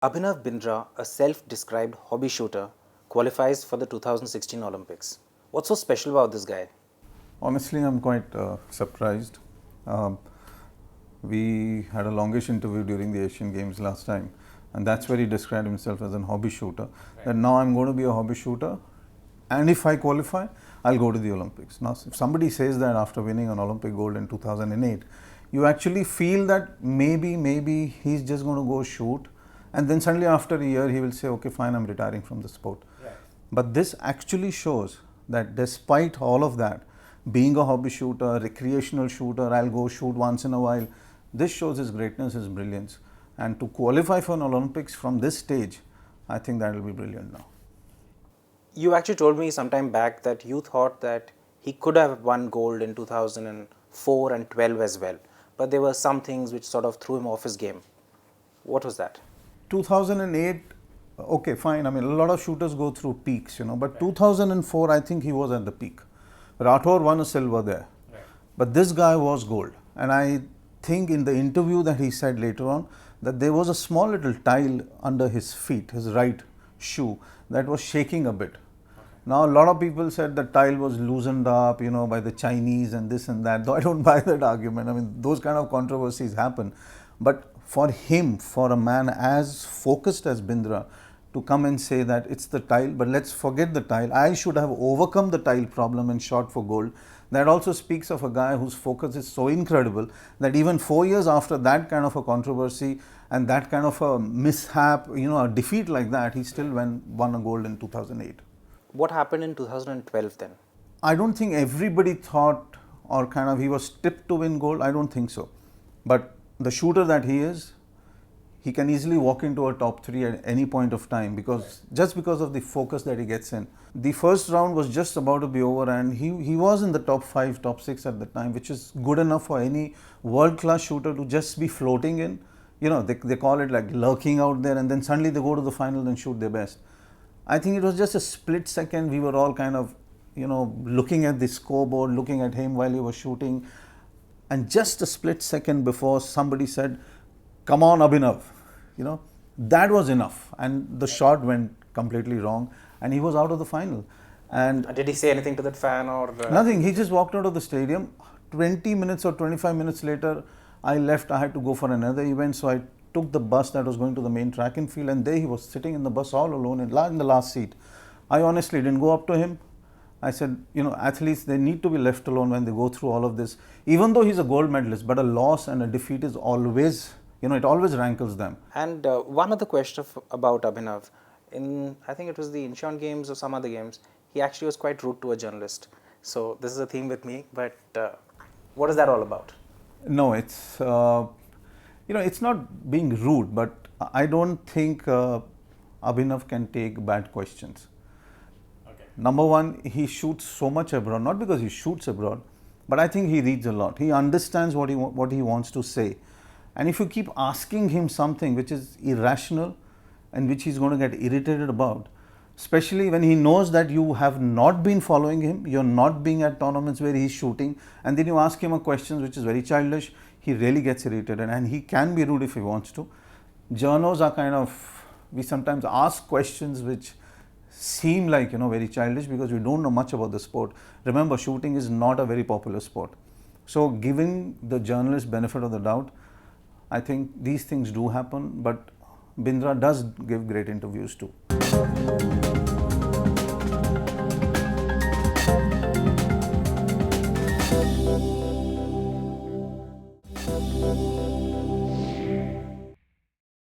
Abhinav Bindra, a self-described hobby shooter, qualifies for the 2016 Olympics. What's so special about this guy? Honestly, I'm quite surprised. Um, we had a longish interview during the Asian Games last time, and that's where he described himself as a hobby shooter. Right. That now I'm going to be a hobby shooter, and if I qualify, I'll go to the Olympics. Now, if somebody says that after winning an Olympic gold in 2008, you actually feel that maybe he's just going to go shoot, and then suddenly after a year he will say, okay, fine, I'm retiring from the sport. Right. But this actually shows that despite all of that, being a hobby shooter, recreational shooter, I'll go shoot once in a while, this shows his greatness, his brilliance. And to qualify for an Olympics from this stage, I think that will be brilliant now. You actually told me sometime back that you thought that he could have won gold in 2004 and 12 as well, but there were some things which sort of threw him off his game. What was that? 2008, okay, fine. I mean, a lot of shooters go through peaks, but right. 2004, I think he was at the peak. Rathore won a silver there. Right. But this guy was gold. And I think in the interview that he said later on, that there was a small little tile under his feet, his right shoe, that was shaking a bit. Now, a lot of people said the tile was loosened up, by the Chinese and this and that. Though I don't buy that argument. I mean, those kind of controversies happen. But for him, for a man as focused as Bindra, to come and say that it's the tile, but let's forget the tile. I should have overcome the tile problem and shot for gold. That also speaks of a guy whose focus is so incredible that even 4 years after that kind of a controversy and that kind of a mishap, a defeat like that, he still won a gold in 2008. What happened in 2012 then? I don't think everybody thought or kind of he was tipped to win gold. I don't think so. But the shooter that he is, he can easily walk into a top 3 at any point of time just because of the focus that he gets in. The first round was just about to be over and he was in the top 5, top 6 at the time, which is good enough for any world-class shooter to just be floating in. They call it like lurking out there, and then suddenly they go to the final and shoot their best. I think it was just a split second. We were all kind of, looking at the scoreboard, looking at him while he was shooting. And just a split second before somebody said, come on, Abhinav, that was enough. And the shot went completely wrong and he was out of the final. And did he say anything to that fan or? Nothing. He just walked out of the stadium. 20 minutes or 25 minutes later, I left. I had to go for another event. So I took the bus that was going to the main track and field, and there he was sitting in the bus all alone in the last seat. I honestly didn't go up to him. I said, athletes, they need to be left alone when they go through all of this. Even though he's a gold medalist, but a loss and a defeat is always, it always rankles them. And one other question about Abhinav. I think it was the Incheon Games or some other games, he actually was quite rude to a journalist. So this is a theme with me, but what is that all about? No, it's, it's not being rude, but I don't think Abhinav can take bad questions. Number one, he shoots so much abroad, not because he shoots abroad, but I think he reads a lot. He understands what he wants to say. And if you keep asking him something which is irrational and which he's going to get irritated about, especially when he knows that you have not been following him, you're not being at tournaments where he's shooting, and then you ask him a question which is very childish, he really gets irritated, and he can be rude if he wants to. Journos are kind of, we sometimes ask questions which seem like very childish because we don't know much about the sport. Remember, shooting is not a very popular sport. So giving the journalist benefit of the doubt, I think these things do happen, but Bindra does give great interviews too.